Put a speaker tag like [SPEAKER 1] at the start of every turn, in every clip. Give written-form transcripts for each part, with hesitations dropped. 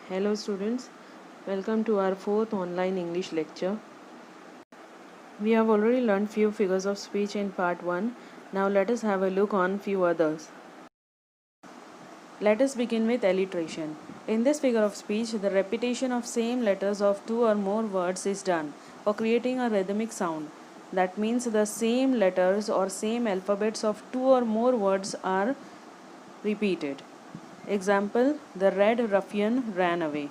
[SPEAKER 1] Hello students, welcome to our fourth online English lecture. We have already learned few figures of speech in part 1. Now let us have a look on few others. Let us begin with alliteration. In this figure of speech, the repetition of same letters of two or more words is done for creating a rhythmic sound. That means the same letters or same alphabets of two or more words are repeated. Example, the red ruffian ran away.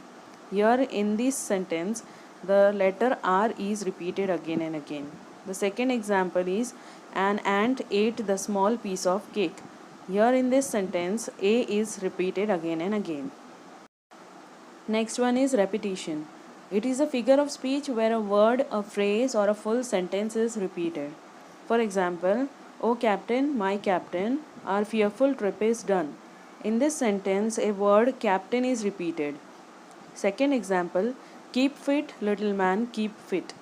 [SPEAKER 1] Here in this sentence, the letter R is repeated again and again. The second example is, an ant ate the small piece of cake. Here in this sentence, A is repeated again and again. Next one is repetition. It is a figure of speech where a word, a phrase, or a full sentence is repeated. For example, O Captain, my Captain, our fearful trip is done. In this sentence, a word captain is repeated. Second example, keep fit, little man, keep fit.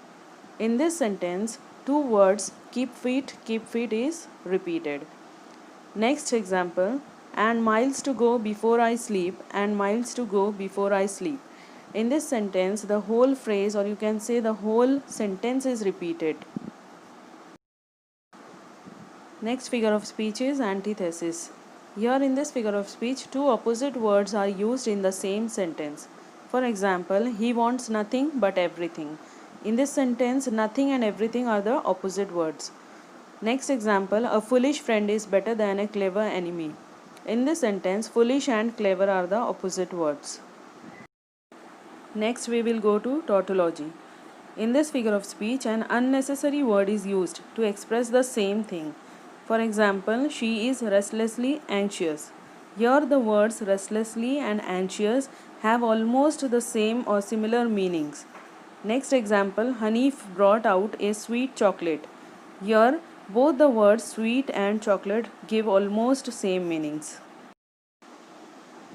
[SPEAKER 1] In this sentence, two words keep fit is repeated. Next example, and miles to go before I sleep, and miles to go before I sleep. In this sentence, the whole phrase, or you can say the whole sentence, is repeated. Next figure of speech is antithesis. Here in this figure of speech, two opposite words are used in the same sentence. For example, he wants nothing but everything. In this sentence, nothing and everything are the opposite words. Next example, a foolish friend is better than a clever enemy. In this sentence, foolish and clever are the opposite words. Next, we will go to tautology. In this figure of speech, an unnecessary word is used to express the same thing. For example, she is restlessly anxious. Here, the words restlessly and anxious have almost the same or similar meanings. Next example, Hanif brought out a sweet chocolate. Here, both the words sweet and chocolate give almost same meanings.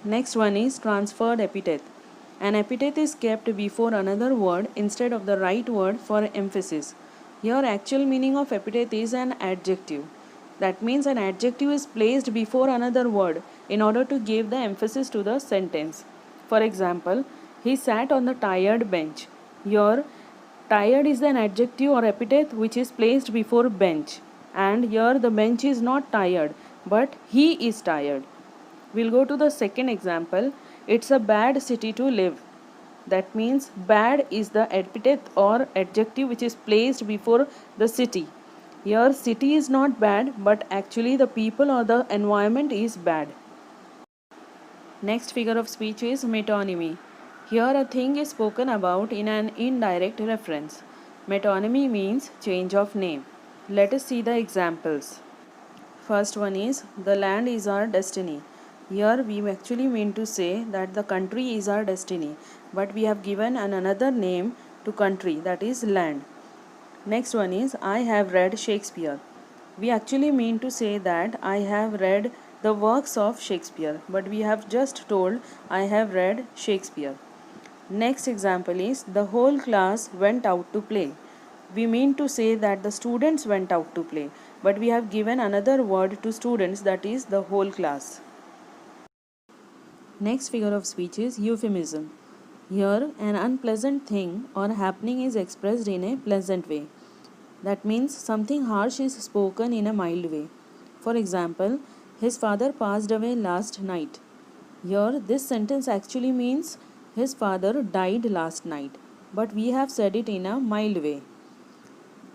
[SPEAKER 1] Next one is transferred epithet. An epithet is kept before another word instead of the right word for emphasis. Here actual meaning of epithet is an adjective. That means an adjective is placed before another word in order to give the emphasis to the sentence. For example, he sat on the tired bench. Here, tired is an adjective or epithet which is placed before bench. And here the bench is not tired, but he is tired. We'll go to the second example. It's a bad city to live. That means bad is the epithet or adjective which is placed before the city. Here city is not bad, but actually the people or the environment is bad. Next figure of speech is metonymy. Here a thing is spoken about in an indirect reference. Metonymy means change of name. Let us see the examples. First one is, the land is our destiny. Here we actually mean to say that the country is our destiny, but we have given another name to country, that is land. Next one is, I have read Shakespeare. We actually mean to say that I have read the works of Shakespeare, but we have just told I have read Shakespeare. Next example is, the whole class went out to play. We mean to say that the students went out to play, but we have given another word to students, that is the whole class. Next figure of speech is euphemism. Here, an unpleasant thing or happening is expressed in a pleasant way. That means something harsh is spoken in a mild way. For example, his father passed away last night. Here, this sentence actually means his father died last night, but we have said it in a mild way.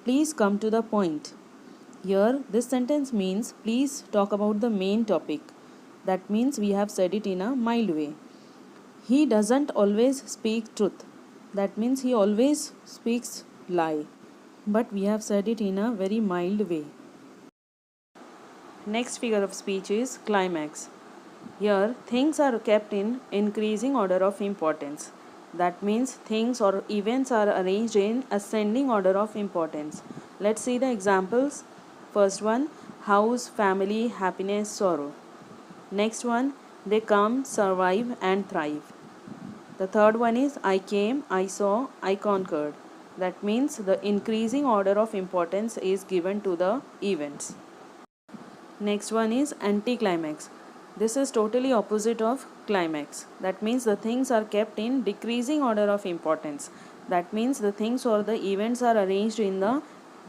[SPEAKER 1] Please come to the point. Here, this sentence means please talk about the main topic. That means we have said it in a mild way. He doesn't always speak truth. That means he always speaks lie. But we have said it in a very mild way. Next figure of speech is climax. Here, things are kept in increasing order of importance. That means things or events are arranged in ascending order of importance. Let's see the examples. First one, house, family, happiness, sorrow. Next one, they come, survive and thrive. The third one is, I came, I saw, I conquered. That means the increasing order of importance is given to the events. Next one is anticlimax. This is totally opposite of climax. That means the things are kept in decreasing order of importance. That means the things or the events are arranged in the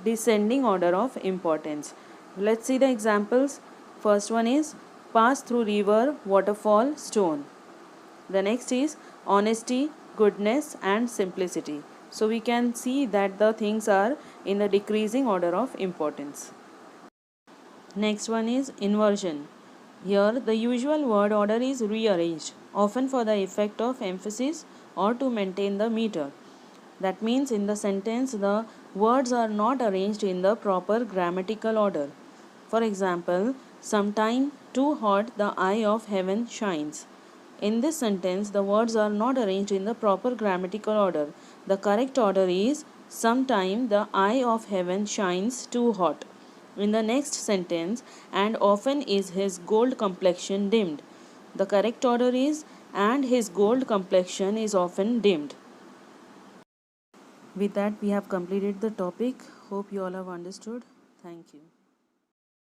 [SPEAKER 1] descending order of importance. Let's see the examples. First one is pass through river, waterfall, stone. The next is honesty, goodness, and simplicity. So we can see that the things are in the decreasing order of importance. Next one is inversion. Here the usual word order is rearranged, often for the effect of emphasis or to maintain the meter. That means in the sentence the words are not arranged in the proper grammatical order. For example, sometime too hot the eye of heaven shines. In this sentence, the words are not arranged in the proper grammatical order. The correct order is sometime the eye of heaven shines too hot. In the next sentence, and often is his gold complexion dimmed. The correct order is and his gold complexion is often dimmed. With that, we have completed the topic. Hope you all have understood. Thank you.